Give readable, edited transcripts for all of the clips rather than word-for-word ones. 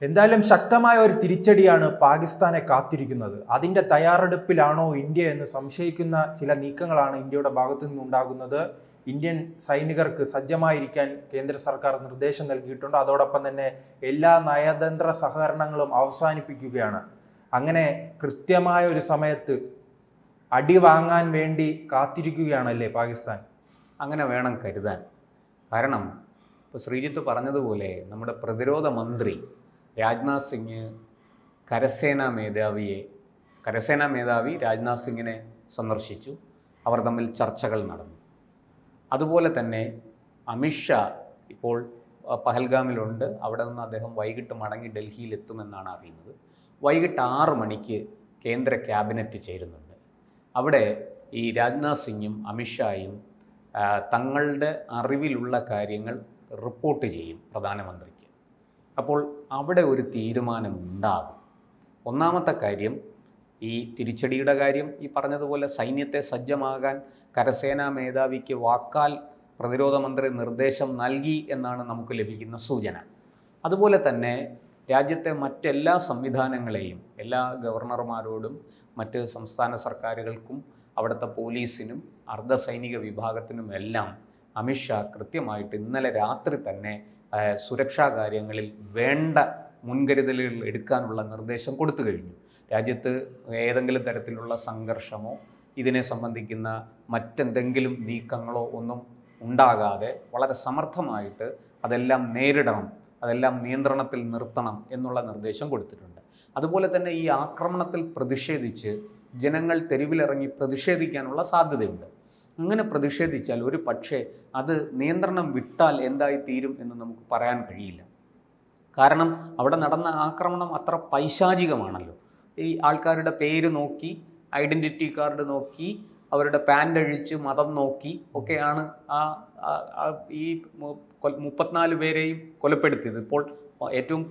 എന്തായാലും ശക്തമായ ഒരു തിരിച്ചടിയാണ് പാകിസ്ഥാനെ കാത്തിരിക്കുന്നത്. അതിൻ്റെ തയ്യാറെടുപ്പിലാണോ ഇന്ത്യ എന്ന് സംശയിക്കുന്ന ചില നീക്കങ്ങളാണ് ഇന്ത്യയുടെ ഭാഗത്തു നിന്നുണ്ടാകുന്നത്. ഇന്ത്യൻ സൈനികർക്ക് സജ്ജമായിരിക്കാൻ കേന്ദ്ര സർക്കാർ നിർദ്ദേശം നൽകിയിട്ടുണ്ട്. അതോടൊപ്പം തന്നെ എല്ലാ നയതന്ത്ര സഹകരണങ്ങളും അവസാനിപ്പിക്കുകയാണ്. അങ്ങനെ കൃത്യമായ ഒരു സമയത്ത് അടി വാങ്ങാൻ വേണ്ടി കാത്തിരിക്കുകയാണല്ലേ പാകിസ്ഥാൻ? അങ്ങനെ വേണം കരുതാൻ. കാരണം ഇപ്പോൾ ശ്രീജിത്ത് പറഞ്ഞതുപോലെ നമ്മുടെ പ്രതിരോധ മന്ത്രി രാജ്നാഥ് സിംഗ് കരസേനാ മേധാവി രാജ്നാഥ് സിംഗിനെ സന്ദർശിച്ചു. അവർ തമ്മിൽ ചർച്ചകൾ നടന്നു. അതുപോലെ തന്നെ അമിത്ഷാ ഇപ്പോൾ പഹൽഗാമിലുണ്ട്. അവിടെ നിന്ന് അദ്ദേഹം വൈകിട്ട് മടങ്ങി ഡൽഹിയിലെത്തുമെന്നാണ് അറിയുന്നത്. വൈകിട്ട് 6 മണിക്ക് കേന്ദ്ര ക്യാബിനറ്റ് ചേരുന്നുണ്ട്. അവിടെ ഈ രാജ്നാഥ് സിംഗും അമിത്ഷായും തങ്ങളുടെ അറിവിലുള്ള കാര്യങ്ങൾ റിപ്പോർട്ട് ചെയ്യും പ്രധാനമന്ത്രിക്ക്. അപ്പോൾ അവിടെ ഒരു തീരുമാനമുണ്ടാകും. ഒന്നാമത്തെ കാര്യം, ഈ തിരിച്ചടിയുടെ കാര്യം ഈ പറഞ്ഞതുപോലെ സൈന്യത്തെ സജ്ജമാകാൻ കരസേനാ മേധാവിക്ക് വാക്കാൽ പ്രതിരോധ മന്ത്രി നിർദ്ദേശം നൽകി എന്നാണ് നമുക്ക് ലഭിക്കുന്ന സൂചന. അതുപോലെ തന്നെ രാജ്യത്തെ മറ്റെല്ലാ സംവിധാനങ്ങളെയും, എല്ലാ ഗവർണർമാരോടും മറ്റ് സംസ്ഥാന സർക്കാരുകൾക്കും അവിടുത്തെ പോലീസിനും അർദ്ധസൈനിക വിഭാഗത്തിനുമെല്ലാം അമിത്ഷാ കൃത്യമായിട്ട് ഇന്നലെ രാത്രി തന്നെ സുരക്ഷാ കാര്യങ്ങളിൽ വേണ്ട മുൻകരുതലുകൾ എടുക്കാനുള്ള നിർദ്ദേശം കൊടുത്തു കഴിഞ്ഞു. രാജ്യത്ത് ഏതെങ്കിലും തരത്തിലുള്ള സംഘർഷമോ ഇതിനെ സംബന്ധിക്കുന്ന മറ്റെന്തെങ്കിലും നീക്കങ്ങളോ ഒന്നും ഉണ്ടാകാതെ വളരെ സമർത്ഥമായിട്ട് അതെല്ലാം നേരിടണം, അതെല്ലാം നിയന്ത്രണത്തിൽ നിർത്തണം എന്നുള്ള നിർദ്ദേശം കൊടുത്തിട്ടുണ്ട്. അതുപോലെ തന്നെ ഈ ആക്രമണത്തിൽ പ്രതിഷേധിച്ച് ജനങ്ങൾ തെരുവിലിറങ്ങി പ്രതിഷേധിക്കാനുള്ള സാധ്യതയുണ്ട്. അങ്ങനെ പ്രതിഷേധിച്ചാൽ ഒരു പക്ഷേ അത് നിയന്ത്രണം വിട്ടാൽ എന്തായി തീരും എന്ന് നമുക്ക് പറയാൻ കഴിയില്ല. കാരണം അവിടെ നടന്ന ആക്രമണം അത്ര പൈശാചികമാണല്ലോ. ഈ ആൾക്കാരുടെ പേര് നോക്കി, ഐഡൻറ്റിറ്റി കാർഡ് നോക്കി, അവരുടെ പാൻ്റ് അഴിച്ച് മതം നോക്കി ഒക്കെയാണ് ഈ 34 പേരെയും കൊലപ്പെടുത്തിയത്. ഇപ്പോൾ ഏറ്റവും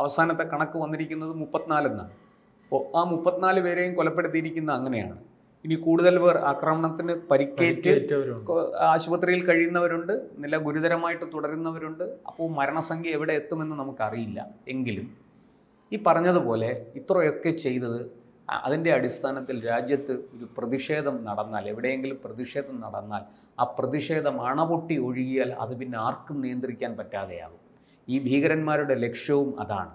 അവസാനത്തെ കണക്ക് വന്നിരിക്കുന്നത് 34 എന്നാണ്. അപ്പോൾ ആ 34 പേരെയും കൊലപ്പെടുത്തിയിരിക്കുന്ന അങ്ങനെയാണ്. ഇനി കൂടുതൽ പേർ ആക്രമണത്തിന് പരിക്കേറ്റ് ആശുപത്രിയിൽ കഴിയുന്നവരുണ്ട്, നില ഗുരുതരമായിട്ട് തുടരുന്നവരുണ്ട്. അപ്പോൾ മരണസംഖ്യ എവിടെ എത്തുമെന്ന് നമുക്കറിയില്ല. എങ്കിലും ഈ പറഞ്ഞതുപോലെ ഇത്രയൊക്കെ ചെയ്തത് അതിൻ്റെ അടിസ്ഥാനത്തിൽ രാജ്യത്ത് ഒരു പ്രതിഷേധം നടന്നാൽ, എവിടെയെങ്കിലും പ്രതിഷേധം നടന്നാൽ ആ പ്രതിഷേധം അണപൊട്ടി ഒഴുകിയാൽ അത് പിന്നെ ആർക്കും നിയന്ത്രിക്കാൻ പറ്റാതെയാകും. ഈ ഭീകരന്മാരുടെ ലക്ഷ്യവും അതാണ്.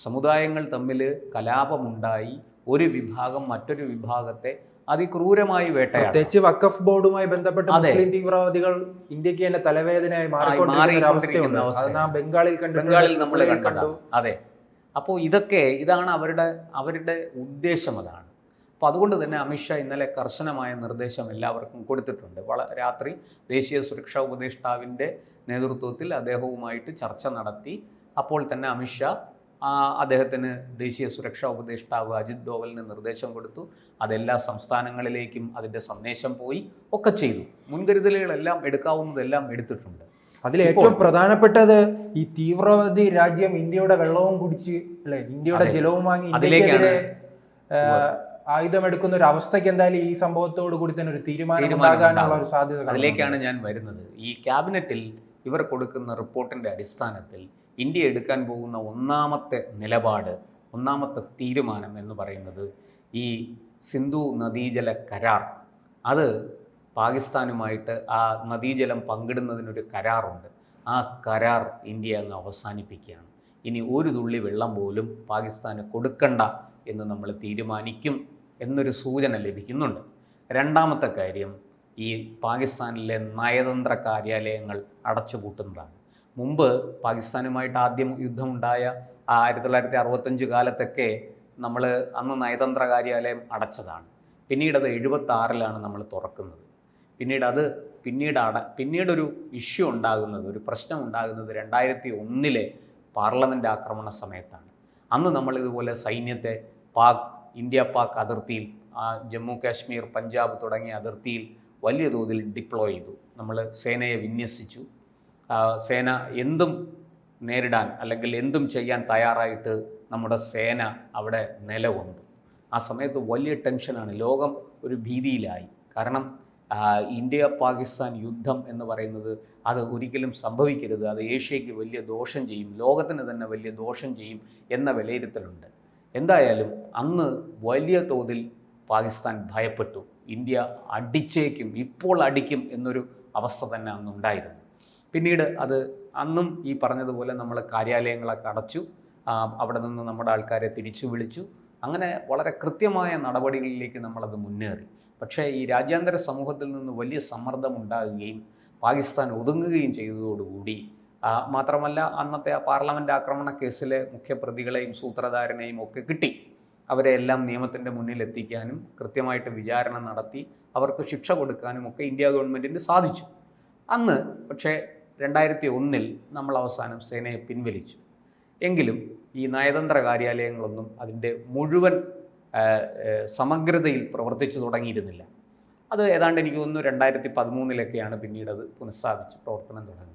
സമുദായങ്ങൾ തമ്മിൽ കലാപമുണ്ടായി ഒരു വിഭാഗം മറ്റൊരു വിഭാഗത്തെ അതിക്രൂരമായി വേട്ടയാടും. പ്രത്യേകിച്ച് വഖഫ് ബോർഡുമായി ബന്ധപ്പെട്ട മുസ്ലിം തീവ്രവാദികൾ ഇന്ത്യക്ക് തന്നെ തലവേദനയായി മാറിക്കൊണ്ടിരിക്കുന്ന അവസ്ഥയുണ്ട്. ബംഗാളിൽ നമ്മൾ കണ്ടു. അതെ, അപ്പോൾ ഇതാണ് അവരുടെ ഉദ്ദേശം അതാണ്. അപ്പോൾ അതുകൊണ്ട് തന്നെ അമിത്ഷാ ഇന്നലെ കർശനമായ നിർദ്ദേശം എല്ലാവർക്കും കൊടുത്തിട്ടുണ്ട്. രാത്രി ദേശീയ സുരക്ഷാ ഉപദേഷ്ടാവിൻ്റെ നേതൃത്വത്തിൽ അദ്ദേഹവുമായിട്ട് ചർച്ച നടത്തി. അപ്പോൾ തന്നെ അമിത്ഷാ അദ്ദേഹത്തിന് ദേശീയ സുരക്ഷാ ഉപദേഷ്ടാവ് അജിത് ഡോവലിന് നിർദ്ദേശം കൊടുത്തു. അതെല്ലാ സംസ്ഥാനങ്ങളിലേക്കും അതിൻ്റെ സന്ദേശം പോയി ഒക്കെ ചെയ്തു. മുൻകരുതലുകളെല്ലാം എടുക്കാവുന്നതെല്ലാം എടുത്തിട്ടുണ്ട്. അതിൽ ഏറ്റവും പ്രധാനപ്പെട്ടത് ഈ തീവ്രവാദി രാജ്യം ഇന്ത്യയുടെ വെള്ളവും കുടിച്ച് അല്ലെ, ഇന്ത്യയുടെ ജലവും വാങ്ങി ഇന്ത്യക്കെതിരെ ആയുധമെടുക്കുന്ന ഒരു അവസ്ഥയ്ക്ക് എന്തായാലും ഈ സംഭവത്തോട് കൂടി തന്നെ ഒരു തീരുമാനം ഉണ്ടാകാനുള്ള ഒരു സാധ്യത. അതിലേക്കാണ് ഞാൻ വരുന്നത്. ഈ ക്യാബിനറ്റിൽ ഇവർ കൊടുക്കുന്ന റിപ്പോർട്ടിൻ്റെ അടിസ്ഥാനത്തിൽ ഇന്ത്യ എടുക്കാൻ പോകുന്ന ഒന്നാമത്തെ നിലപാട്, ഒന്നാമത്തെ തീരുമാനം എന്ന് പറയുന്നത് ഈ സിന്ധു നദീജല കരാർ, അത് പാകിസ്ഥാനുമായിട്ട് ആ നദീജലം പങ്കിടുന്നതിനൊരു കരാറുണ്ട്. ആ കരാർ ഇന്ത്യ അങ്ങ് അവസാനിപ്പിക്കുകയാണ്. ഇനി ഒരു തുള്ളി വെള്ളം പോലും പാകിസ്ഥാന് കൊടുക്കണ്ട എന്ന് നമ്മൾ തീരുമാനിക്കും എന്നൊരു സൂചന ലഭിക്കുന്നുണ്ട്. രണ്ടാമത്തെ കാര്യം, ഈ പാകിസ്ഥാനിലെ നയതന്ത്ര കാര്യാലയങ്ങൾ അടച്ചുപൂട്ടുന്നതാണ്. മുമ്പ് പാകിസ്ഥാനുമായിട്ട് ആദ്യം യുദ്ധമുണ്ടായ 1965 കാലത്തൊക്കെ നമ്മൾ അന്ന് നയതന്ത്ര കാര്യാലയം അടച്ചതാണ്. പിന്നീടത് 76-ലാണ് നമ്മൾ തുറക്കുന്നത്. പിന്നീടൊരു ഇഷ്യൂ ഉണ്ടാകുന്നത്, ഒരു പ്രശ്നം ഉണ്ടാകുന്നത് 2001-ലെ പാർലമെൻറ്റ് ആക്രമണ സമയത്താണ്. അന്ന് നമ്മളിതുപോലെ സൈന്യത്തെ ഇന്ത്യ പാക് അതിർത്തിയിൽ, ജമ്മു കാശ്മീർ, പഞ്ചാബ് തുടങ്ങിയ അതിർത്തിയിൽ വലിയ തോതിൽ ഡിപ്ലോയ് ചെയ്തു. നമ്മൾ സേനയെ വിന്യസിച്ചു. സേന എന്തും നേരിടാൻ അല്ലെങ്കിൽ എന്തും ചെയ്യാൻ തയ്യാറായിട്ട് നമ്മുടെ സേന അവിടെ നിലകൊണ്ടു. ആ സമയത്ത് വലിയ ടെൻഷനാണ്, ലോകം ഒരു ഭീതിയിലായി. കാരണം ഇന്ത്യ പാകിസ്ഥാൻ യുദ്ധം എന്ന് പറയുന്നത് അത് ഒരിക്കലും സംഭവിക്കരുത്, അത് ഏഷ്യയ്ക്ക് വലിയ ദോഷം ചെയ്യും, ലോകത്തിന് തന്നെ വലിയ ദോഷം ചെയ്യും എന്ന വിലയിരുത്തലുണ്ട്. എന്തായാലും അന്ന് വലിയ തോതിൽ പാകിസ്ഥാൻ ഭയപ്പെട്ടു. ഇന്ത്യ അടിച്ചേക്കും, ഇപ്പോൾ അടിക്കും എന്നൊരു അവസ്ഥ തന്നെ അന്നുണ്ടായിരുന്നു. പിന്നീട് അത് അന്നും ഈ പറഞ്ഞതുപോലെ നമ്മൾ കാര്യാലയങ്ങളൊക്കെ അടച്ചു, അവിടെ നിന്ന് നമ്മുടെ ആൾക്കാരെ തിരിച്ചു വിളിച്ചു. അങ്ങനെ വളരെ കൃത്യമായ നടപടികളിലേക്ക് നമ്മളത് മുന്നേറി. പക്ഷേ ഈ രാജ്യാന്തര സമൂഹത്തിൽ നിന്ന് വലിയ സമ്മർദ്ദം ഉണ്ടാകുകയും പാകിസ്ഥാൻ ഒതുങ്ങുകയും ചെയ്തതോടുകൂടി, മാത്രമല്ല അന്നത്തെ ആ പാർലമെൻറ്റ് ആക്രമണ കേസിലെ മുഖ്യപ്രതികളെയും സൂത്രധാരനെയും ഒക്കെ കിട്ടി. അവരെ എല്ലാം നിയമത്തിൻ്റെ മുന്നിൽ എത്തിക്കാനും കൃത്യമായിട്ട് വിചാരണ നടത്തി അവർക്ക് ശിക്ഷ കൊടുക്കാനും ഒക്കെ ഇന്ത്യ ഗവൺമെൻറ്റിന് സാധിച്ചു. അന്ന് പക്ഷേ 2001 നമ്മൾ അവസാനം സേനയെ പിൻവലിച്ചു. എങ്കിലും ഈ നയതന്ത്ര കാര്യാലയങ്ങളൊന്നും അതിൻ്റെ മുഴുവൻ സമഗ്രതയിൽ പ്രവർത്തിച്ചു തുടങ്ങിയിരുന്നില്ല. അത് ഏതാണ്ട് എനിക്ക് തോന്നുന്നു 2013 പിന്നീട് അത് പുനഃസ്ഥാപിച്ച് പ്രവർത്തനം തുടങ്ങി.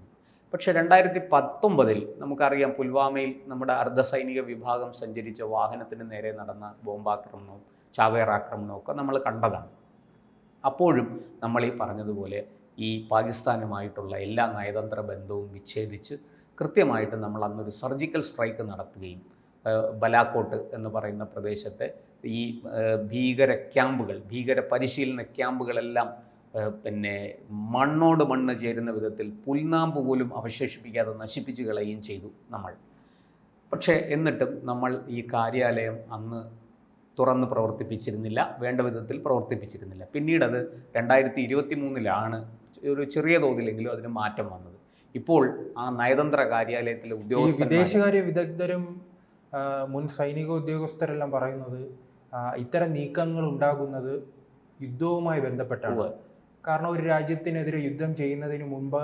പക്ഷേ 2019 നമുക്കറിയാം, പുൽവാമയിൽ നമ്മുടെ അർദ്ധസൈനിക വിഭാഗം സഞ്ചരിച്ച വാഹനത്തിന് നേരെ നടന്ന ബോംബാക്രമണവും ചാവേർ ആക്രമണവും ഒക്കെ നമ്മൾ കണ്ടതാണ്. അപ്പോഴും നമ്മൾ ഈ പറഞ്ഞതുപോലെ ഈ പാകിസ്ഥാനുമായിട്ടുള്ള എല്ലാ നയതന്ത്ര ബന്ധവും വിച്ഛേദിച്ച് കൃത്യമായിട്ട് നമ്മൾ അന്നൊരു സർജിക്കൽ സ്ട്രൈക്ക് നടത്തുകയും ബലാക്കോട്ട് എന്ന് പറയുന്ന പ്രദേശത്തെ ഈ ഭീകര ക്യാമ്പുകൾ, ഭീകര പരിശീലന ക്യാമ്പുകളെല്ലാം പിന്നെ മണ്ണോട് മണ്ണ് ചേരുന്ന വിധത്തിൽ പുൽനാമ്പ് പോലും അവശേഷിപ്പിക്കാതെ നശിപ്പിച്ച് കളയുകയും ചെയ്തു നമ്മൾ. പക്ഷേ എന്നിട്ടും നമ്മൾ ഈ കാര്യാലയം അന്ന് തുറന്ന് പ്രവർത്തിപ്പിച്ചിരുന്നില്ല, വേണ്ട വിധത്തിൽ പ്രവർത്തിപ്പിച്ചിരുന്നില്ല. പിന്നീട് അത് 2023 ഒരു ചെറിയ തോതിലെങ്കിലും അതിന് മാറ്റം വന്നത്. ഇപ്പോൾ ആ നയതന്ത്ര കാര്യാലയത്തിലെ വിദേശകാര്യ വിദഗ്ധരും മുൻ സൈനിക ഉദ്യോഗസ്ഥരെല്ലാം പറയുന്നത് ഇത്തരം നീക്കങ്ങൾ ഉണ്ടാകുന്നത് യുദ്ധവുമായി ബന്ധപ്പെട്ടാണ്. കാരണം ഒരു രാജ്യത്തിനെതിരെ യുദ്ധം ചെയ്യുന്നതിന് മുമ്പ്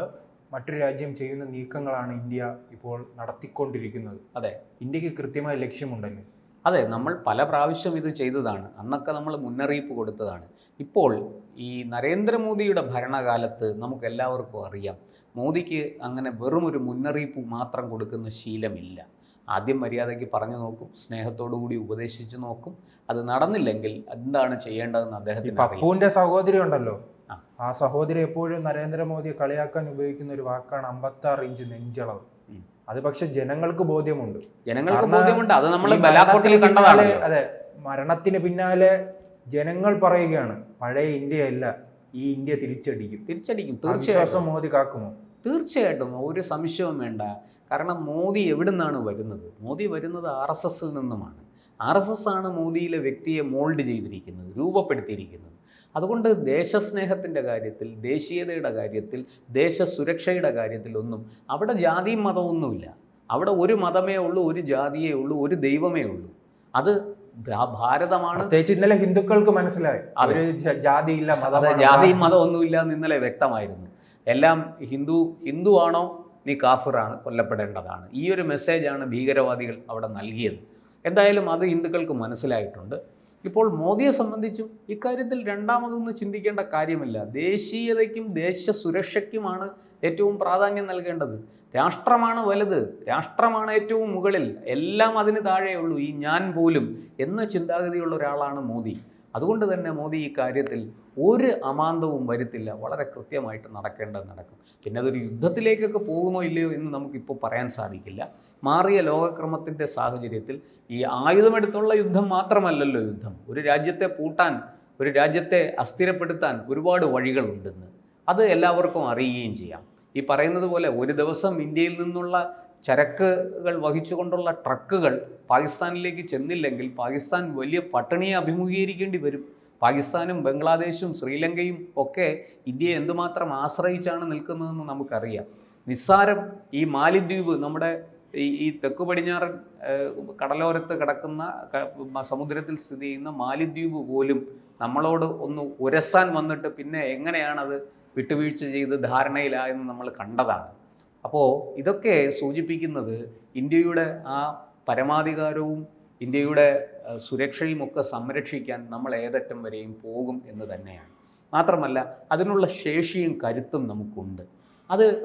മറ്റൊരു രാജ്യം ചെയ്യുന്ന നീക്കങ്ങളാണ് ഇന്ത്യ ഇപ്പോൾ നടത്തിക്കൊണ്ടിരിക്കുന്നത്. അതെ, ഇന്ത്യക്ക് കൃത്യമായ ലക്ഷ്യമുണ്ടല്ലോ. അതെ, നമ്മൾ പല പ്രാവശ്യം ഇത് ചെയ്തതാണ്. അന്നൊക്കെ നമ്മൾ മുന്നറിയിപ്പ് കൊടുത്തതാണ്. ഇപ്പോൾ ഈ നരേന്ദ്രമോദിയുടെ ഭരണകാലത്ത് നമുക്കെല്ലാവർക്കും അറിയാം, മോദിക്ക് അങ്ങനെ വെറും ഒരു മുന്നറിയിപ്പ് മാത്രം കൊടുക്കുന്ന ശീലമില്ല. ആദ്യം മര്യാദയ്ക്ക് പറഞ്ഞു നോക്കും, സ്നേഹത്തോടു കൂടി ഉപദേശിച്ച് നോക്കും. അത് നടന്നില്ലെങ്കിൽ എന്താണ് ചെയ്യേണ്ടതെന്ന് അദ്ദേഹത്തിന് പപ്പുവിന്റെ സഹോദരി ഉണ്ടല്ലോ, ആ സഹോദരി എപ്പോഴും നരേന്ദ്രമോദിയെ കളിയാക്കാൻ ഉപയോഗിക്കുന്ന ഒരു വാക്കാണ് 56 ഇഞ്ച് നെഞ്ചളവ്. അത് പക്ഷെ ജനങ്ങൾക്ക് ബോധ്യമുണ്ട്, അത് നമ്മൾ ബലാക്കോട്ടിൽ കണ്ടതാണ്. അതെ, മരണത്തിന് പിന്നാലെ ജനങ്ങൾ പറയുകയാണ് പഴയ ഇന്ത്യയല്ല, ഈ ഇന്ത്യ തിരിച്ചടിക്കും. തീർച്ചയായും മോദി കാക്കുമോ? തീർച്ചയായിട്ടും, ഒരു സംശയവും വേണ്ട. കാരണം മോദി എവിടെ നിന്നാണ് വരുന്നത്? മോദി വരുന്നത് RSSൽ നിന്നുമാണ്. RSS ആണ് മോദിയിലെ വ്യക്തിയെ മോൾഡ് ചെയ്തിരിക്കുന്നത്, രൂപപ്പെടുത്തിയിരിക്കുന്നത്. അതുകൊണ്ട് ദേശസ്നേഹത്തിൻ്റെ കാര്യത്തിൽ, ദേശീയതയുടെ കാര്യത്തിൽ, ദേശസുരക്ഷയുടെ കാര്യത്തിലൊന്നും അവിടെ ജാതിയും മതമൊന്നുമില്ല. അവിടെ ഒരു മതമേ ഉള്ളൂ, ഒരു ജാതിയേ ഉള്ളൂ, ഒരു ദൈവമേ ഉള്ളൂ. അത് ഭാരതമാണ്. പ്രത്യേകിച്ച് ഇന്നലെ ഹിന്ദുക്കൾക്ക് മനസ്സിലായി ജാതിയില്ല, ജാതിയും മതമൊന്നുമില്ല എന്ന് ഇന്നലെ വ്യക്തമായിരുന്നു. എല്ലാം ഹിന്ദുവാണോ നീ കാഫിറാണ്, കൊല്ലപ്പെടേണ്ടതാണ്. ഈ ഒരു മെസ്സേജാണ് ഭീകരവാദികൾ അവിടെ നൽകിയത്. എന്തായാലും അത് ഹിന്ദുക്കൾക്ക് മനസ്സിലായിട്ടുണ്ട്. ഇപ്പോൾ മോദിയെ സംബന്ധിച്ചും ഇക്കാര്യത്തിൽ രണ്ടാമതൊന്നും ചിന്തിക്കേണ്ട കാര്യമില്ല. ദേശീയതയ്ക്കും ദേശസുരക്ഷയ്ക്കുമാണ് ഏറ്റവും പ്രാധാന്യം നൽകേണ്ടത്. രാഷ്ട്രമാണ് വലുത്, രാഷ്ട്രമാണ് ഏറ്റവും മുകളിൽ, എല്ലാം അതിന് താഴെയുള്ളൂ, ഈ ഞാൻ പോലും എന്ന ചിന്താഗതിയുള്ള ഒരാളാണ് മോദി. അതുകൊണ്ട് തന്നെ മോദി ഈ കാര്യത്തിൽ ഒരു അമാന്തവും വരുത്തില്ല, വളരെ കൃത്യമായിട്ട് നടക്കേണ്ടത് നടക്കും. പിന്നെ അതൊരു യുദ്ധത്തിലേക്കൊക്കെ പോകുമോ ഇല്ലയോ എന്ന് നമുക്കിപ്പോൾ പറയാൻ സാധിക്കില്ല. മാറിയ ലോകക്രമത്തിൻ്റെ സാഹചര്യത്തിൽ ഈ ആയുധമെടുത്തുള്ള യുദ്ധം മാത്രമല്ലല്ലോ യുദ്ധം. ഒരു രാജ്യത്തെ പൂട്ടാൻ, ഒരു രാജ്യത്തെ അസ്ഥിരപ്പെടുത്താൻ ഒരുപാട് വഴികളുണ്ടെന്ന് അത് എല്ലാവർക്കും അറിയുകയും ചെയ്യാം. ഈ പറയുന്നത് പോലെ ഒരു ദിവസം ഇന്ത്യയിൽ നിന്നുള്ള ചരക്കുകൾ വഹിച്ചുകൊണ്ടുള്ള ട്രക്കുകൾ പാകിസ്ഥാനിലേക്ക് ചെന്നില്ലെങ്കിൽ പാകിസ്ഥാൻ വലിയ പട്ടിണിയെ അഭിമുഖീകരിക്കേണ്ടി വരും. പാകിസ്ഥാനും ബംഗ്ലാദേശും ശ്രീലങ്കയും ഒക്കെ ഇന്ത്യയെ എന്തുമാത്രം ആശ്രയിച്ചാണ് നിൽക്കുന്നതെന്ന് നമുക്കറിയാം. നിസ്സാരം ഈ മാലിദ്വീപ്, നമ്മുടെ ഈ തെക്കു പടിഞ്ഞാറൻ കടലോരത്ത് കിടക്കുന്ന സമുദ്രത്തിൽ സ്ഥിതി ചെയ്യുന്ന മാലിദ്വീപ് പോലും നമ്മളോട് ഒന്ന് ഉരസാൻ വന്നിട്ട് പിന്നെ എങ്ങനെയാണത് വിട്ടുവീഴ്ച ചെയ്ത് ധാരണയിലായെന്ന് നമ്മൾ കണ്ടതാണ്. അപ്പോൾ ഇതൊക്കെ സൂചിപ്പിക്കുന്നത് ഇന്ത്യയുടെ ആ പരമാധികാരവും ഇന്ത്യയുടെ സുരക്ഷയും ഒക്കെ സംരക്ഷിക്കാൻ നമ്മൾ ഏതറ്റം വരെയും പോകും എന്ന് തന്നെയാണ്. മാത്രമല്ല അതിനുള്ള ശേഷിയും കരുത്തും നമുക്കുണ്ട്.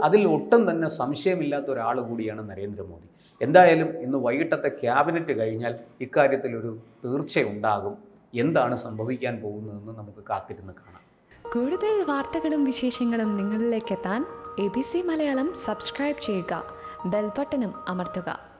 അതിൽ ഒട്ടും തന്നെ സംശയമില്ലാത്ത ഒരാൾ കൂടിയാണ് നരേന്ദ്രമോദി. എന്തായാലും ഇന്ന് വൈകിട്ടത്തെ ക്യാബിനറ്റ് കഴിഞ്ഞാൽ ഇക്കാര്യത്തിലൊരു തീർച്ചയുണ്ടാകും. എന്താണ് സംഭവിക്കാൻ പോകുന്നതെന്ന് നമുക്ക് കാത്തിരുന്ന് കാണാം. കൂടുതൽ വാർത്തകളും വിശേഷങ്ങളും നിങ്ങളിലേക്ക് എത്താൻ ABC മലയാളം സബ്സ്ക്രൈബ് ചെയ്യുക, ബെൽബട്ടനും അമർത്തുക.